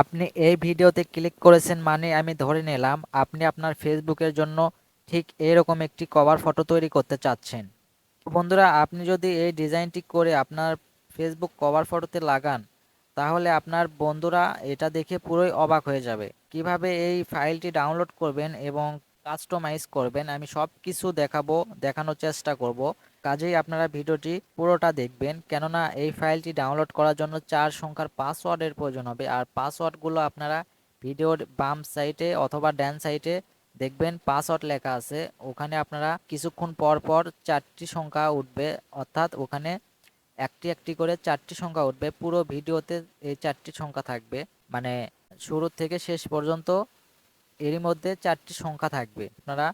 আপনি এই ভিডিওতে ক্লিক করেছেন মানে আমি ধরে নিলাম আপনি আপনার ফেসবুকের জন্য ঠিক এরকম একটি কভার ফটো তৈরি করতে চাচ্ছেন। তো বন্ধুরা, আপনি যদি এই ডিজাইনটি করে আপনার ফেসবুক কভার ফটোতে লাগান, তাহলে আপনার বন্ধুরা এটা দেখে পুরোই অবাক হয়ে যাবে। কিভাবে এই ফাইলটি ডাউনলোড করবেন এবং কাস্টমাইজ করবেন আমি সব কিছু দেখানোর চেষ্টা করব। কাজেই আপনারা ভিডিওটি পুরোটা দেখবেন, কেননা এই ফাইলটি ডাউনলোড করার জন্য 4 সংখ্যার পাসওয়ার্ডের প্রয়োজন হবে। আর পাসওয়ার্ডগুলো আপনারা ভিডিওর বাম সাইডে অথবা ডান সাইডে দেখবেন পাসওয়ার্ড লেখা আছে। ওখানে আপনারা কিছুক্ষণ পর পর 4টি সংখ্যা উঠবে, অর্থাৎ ওখানে একটি একটি করে 4টি সংখ্যা উঠবে। পুরো ভিডিওতে এই 4টি সংখ্যা থাকবে, মানে শুরু থেকে শেষ পর্যন্ত এরই মধ্যে 4টি সংখ্যা থাকবে। আপনারা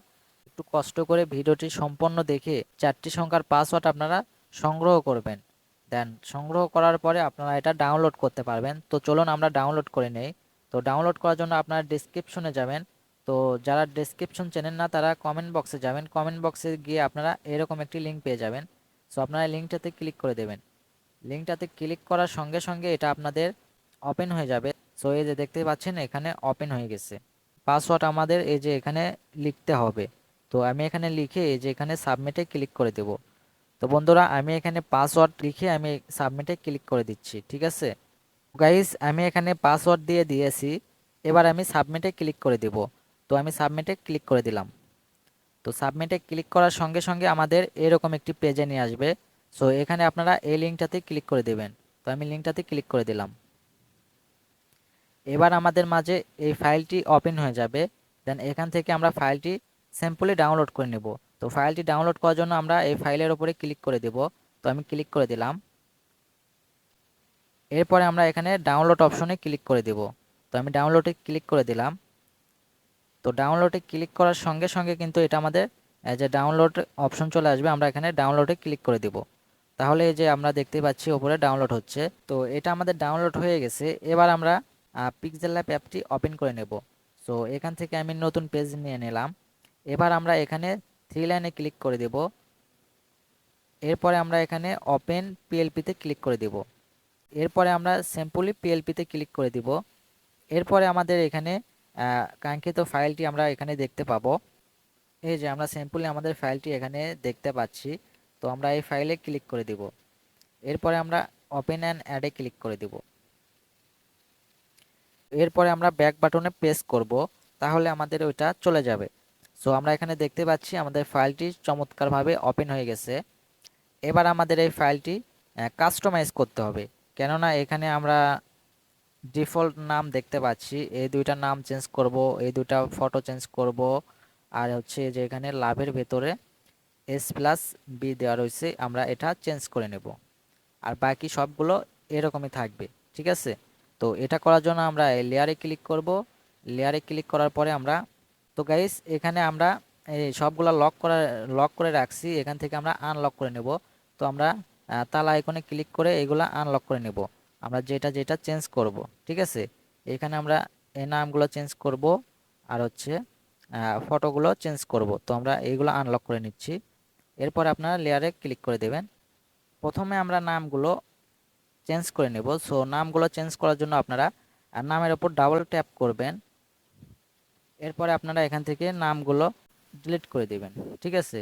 একটু কষ্ট করে ভিডিওটি সম্পূর্ণ দেখে 4টি সংখ্যার পাসওয়ার্ড আপনারা সংগ্রহ করবেন। দেন সংগ্রহ করার পরে আপনারা এটা ডাউনলোড করতে পারবেন। তো চলুন আমরা ডাউনলোড করে নেই। তো ডাউনলোড করার জন্য আপনারা ডেসক্রিপশনে যাবেন। তো যারা ডেসক্রিপশন চেনেন না তারা কমেন্ট বক্সে যাবেন। কমেন্ট বক্সে গিয়ে আপনারা এরকম একটি লিঙ্ক পেয়ে যাবেন। সো আপনারা লিঙ্কটাতে ক্লিক করে দেবেন। লিঙ্কটাতে ক্লিক করার সঙ্গে সঙ্গে এটা আপনাদের ওপেন হয়ে যাবে। সো এই যে দেখতে পাচ্ছেন এখানে ওপেন হয়ে গেছে। পাসওয়ার্ড আমাদের এই যে এখানে লিখতে হবে। তো আমি এখানে লিখে এই যে এখানে সাবমিটে ক্লিক করে দেব। তো বন্ধুরা, আমি এখানে পাসওয়ার্ড লিখে আমি সাবমিটে ক্লিক করে দিচ্ছি, ঠিক আছে গাইস। আমি এখানে পাসওয়ার্ড দিয়ে দিয়েছি, এবার আমি সাবমিটে ক্লিক করে দেব। তো আমি সাবমিটে ক্লিক করে দিলাম। তো সাবমিটে ক্লিক করার সঙ্গে সঙ্গে আমাদের এরকম একটি পেজে নিয়ে আসবে। সো এখানে আপনারা এই লিঙ্কটাতে ক্লিক করে দেবেন। তো আমি লিঙ্কটাতে ক্লিক করে দিলাম। এবার আমাদের মাঝে এই ফাইলটি ওপেন হয়ে যাবে। দেন এখান থেকে আমরা ফাইলটি সিম্পলি ডাউনলোড করে নেব। তো ফাইলটি ডাউনলোড করার জন্য আমরা এই ফাইলের উপরে ক্লিক করে দেব। তো আমি ক্লিক করে দিলাম। এরপরে আমরা এখানে ডাউনলোড অপশনে ক্লিক করে দেব। তো আমি ডাউনলোডে ক্লিক করে দিলাম। তো ডাউনলোডে ক্লিক করার সঙ্গে সঙ্গে কিন্তু এটা আমাদের যে ডাউনলোড অপশন চলে আসবে। আমরা এখানে ডাউনলোডে ক্লিক করে দেব। তাহলে এই যে আমরা দেখতে পাচ্ছি ওপরে ডাউনলোড হচ্ছে। তো এটা আমাদের ডাউনলোড হয়ে গেছে। এবার আমরা পিক্সেল ল্যাব অ্যাপটি ওপেন করে নেব। সো এখান থেকে আমি নতুন পেজ নিয়ে নিলাম। এবার আমরা এখানে 3 লাইনে ক্লিক করে দেব। এরপরে আমরা এখানে ওপেন পিএলপিতে ক্লিক করে দেব। এরপরে আমরা সিম্পলি পিএলপিতে ক্লিক করে দিব। এরপরে আমাদের এখানে কাঙ্ক্ষিত ফাইলটি আমরা এখানে দেখতে পাবো। এই যে আমরা সিম্পলি আমাদের ফাইলটি এখানে দেখতে পাচ্ছি। তো আমরা এই ফাইলে ক্লিক করে দিব। এরপরে আমরা ওপেন অ্যান্ড অ্যাডে ক্লিক করে দিব। এরপরে আমরা ব্যাক বাটনে প্রেস করব, তাহলে আমাদের ওইটা চলে যাবে। সো আমরা এখানে দেখতে পাচ্ছি আমাদের ফাইলটি চমৎকারভাবে ওপেন হয়ে গেছে। এবার আমাদের এই ফাইলটি কাস্টমাইজ করতে হবে, কেননা এখানে আমরা ডিফল্ট নাম দেখতে পাচ্ছি। এই দুইটা নাম চেঞ্জ করব, এই দুইটা ফটো চেঞ্জ করব। আর হচ্ছে যে এখানে লাভের ভেতরে S+B দেওয়া রয়েছে, আমরা এটা চেঞ্জ করে নেব। আর বাকি সবগুলো এরকমই থাকবে, ঠিক আছে। তো এটা করার জন্য আমরা এই লেয়ারে ক্লিক করব। লেয়ারে ক্লিক করার পরে আমরা, তো গাইস এখানে আমরা এই সবগুলা লক করে রাখছি। এখান থেকে আমরা আনলক করে নেব। তো আমরা তালা আইকনে ক্লিক করে এগুলা আনলক করে নেব। আমরা যেটা যেটা চেঞ্জ করব, ঠিক আছে। এখানে আমরা এই নামগুলো চেঞ্জ করব আর হচ্ছে ফটোগুলো চেঞ্জ করব। তো আমরা এইগুলো আনলক করে নিচ্ছি। এরপর আপনারা লেয়ারে ক্লিক করে দেবেন। প্রথমে আমরা নামগুলো চেঞ্জ করে নেব। সো নামগুলো চেঞ্জ করার জন্য আপনারা নামের উপর ডাবল ট্যাপ করবেন। এরপরে আপনারা এখান থেকে নামগুলো ডিলিট করে দেবেন, ঠিক আছে।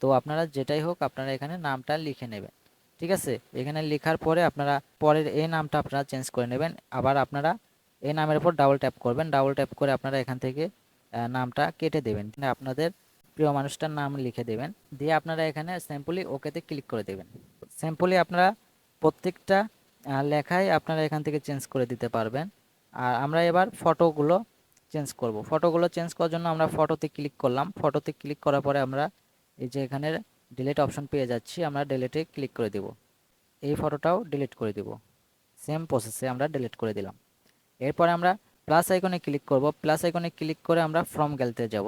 তো আপনারা যেটাই হোক আপনারা এখানে নামটা লিখে নেবেন, ঠিক আছে। এখানে লেখার পরে আপনারা পরের এই নামটা আপনারা চেঞ্জ করে নেবেন। আবার আপনারা এই নামের উপর ডাবল ট্যাপ করবেন। ডাবল ট্যাপ করে আপনারা এখান থেকে নামটা কেটে দেবেন, আপনাদের প্রিয় মানুষটার নাম লিখে দেবেন। দিয়ে আপনারা এখানে সিম্পলি ওকেতে ক্লিক করে দেবেন। সিম্পলি আপনারা প্রত্যেকটা লেখায় আপনারা এখান থেকে চেঞ্জ করে দিতে পারবেন। আর আমরা এবার ফটোগুলো চেঞ্জ করব। ফটোগুলো চেঞ্জ করার জন্য আমরা ফটোতে ক্লিক করলাম। ফটোতে ক্লিক করার পরে আমরা এই যে এখানে ডিলিট অপশন পেয়ে যাচ্ছি, আমরা ডিলিটে ক্লিক করে দেব। এই ফটোটাও ডিলিট করে দেব। সেম প্রসেসে আমরা ডিলিট করে দিলাম। এরপরে আমরা প্লাস আইকনে ক্লিক করব। প্লাস আইকনে ক্লিক করে আমরা ফ্রম গ্যালারিতে যাব।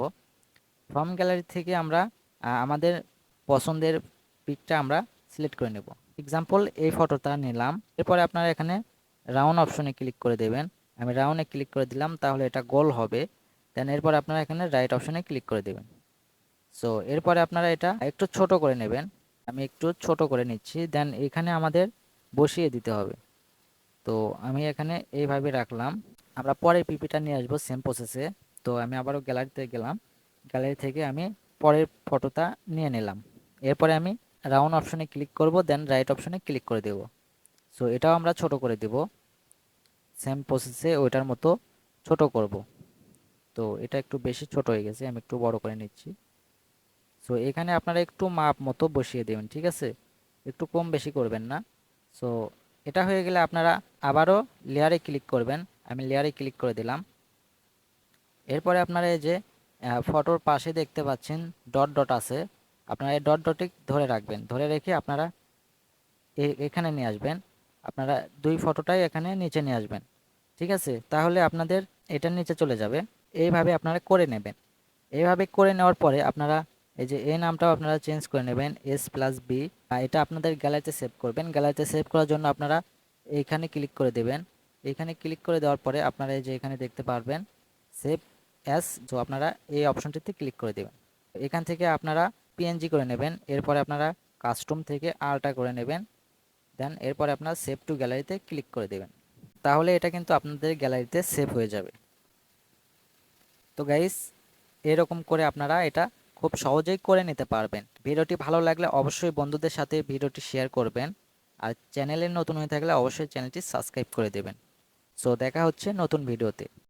ফ্রম গ্যালারি থেকে আমরা আমাদের পছন্দের পিকটা আমরা সিলেক্ট করে নেব। এক্সাম্পল এই ফটোটা নিলাম। এরপরে আপনারা এখানে রাউন্ড অপশনে ক্লিক করে দেবেন। আমি রাউন্ডে ক্লিক করে দিলাম, তাহলে এটা গোল হবে। দেন এরপর আপনারা এখানে রাইট অপশনে ক্লিক করে দেবেন। সো এরপরে আপনারা এটা একটু ছোট করে নেবেন। আমি একটু ছোট করে নিচ্ছি। দেন এখানে আমাদের বসিয়ে দিতে হবে। তো আমি এখানে এইভাবে রাখলাম। আমরা পরের পিপিটা নিয়ে আসবো সেম প্রসেসে। তো আমি আবারও গ্যালারিতে গেলাম, গ্যালারি থেকে আমি পরের ফটোটা নিয়ে নিলাম। এরপরে আমি রাউন্ড অপশনে ক্লিক করব, দেন রাইট অপশনে ক্লিক করে দেব। সো এটাও আমরা ছোট করে দেব, সেম প্রসেসে ওইটার মতো ছোট করব। তো এটা একটু বেশি ছোট হয়ে গেছে, আমি একটু বড় করে নিচ্ছি। সো এখানে আপনারা একটু মাপ মতো বসিয়ে দেবেন, ঠিক আছে, একটু কম বেশি করবেন না। সো এটা হয়ে গেলে আপনারা আবারও লেয়ারে ক্লিক করবেন। আমি লেয়ারে ক্লিক করে দিলাম। এরপরে আপনারা এই যে ফটোর পাশে দেখতে পাচ্ছেন ডট ডট আছে, আপনারা এই ডট ডটে ধরে রাখবেন, ধরে রেখে আপনারা এখানে নিয়ে আসবেন। আপনারা দুই ফটোটাই এখানে নিচে নিয়ে আসবেন, ঠিক আছে, তাহলে আপনাদের এটার নিচে চলে যাবে। এইভাবে আপনারা করে নেবেন। এইভাবে করে নেওয়ার পরে আপনারা এই যে এই নামটাও আপনারা চেঞ্জ করে নেবেন, S+B। এটা আপনাদের গ্যালারিতে সেভ করবেন। গ্যালারিতে সেভ করার জন্য আপনারা এইখানে ক্লিক করে দেবেন। এইখানে ক্লিক করে দেওয়ার পরে আপনারা এই যে এখানে দেখতে পারবেন সেভ অ্যাজ, তো আপনারা এই অপশনটিতে ক্লিক করে দেবেন। এখান থেকে আপনারা PNG করে নেবেন। এরপরে আপনারা কাস্টম থেকে আলটা করে নেবেন, দেন এরপরে আপনারা সেভ টু গ্যালারিতে ক্লিক করে দেবেন। তাহলে এটা কিন্তু আপনাদের গ্যালারিতে সেভ হয়ে যাবে। তো গাইস, এরকম করে আপনারা এটা খুব সহজেই করে নিতে পারবেন। ভিডিওটি ভালো লাগলে অবশ্যই বন্ধুদের সাথে ভিডিওটি শেয়ার করবেন, আর চ্যানেলে নতুন হয়ে থাকলে অবশ্যই চ্যানেলটি সাবস্ক্রাইব করে দেবেন। সো দেখা হচ্ছে নতুন ভিডিওতে।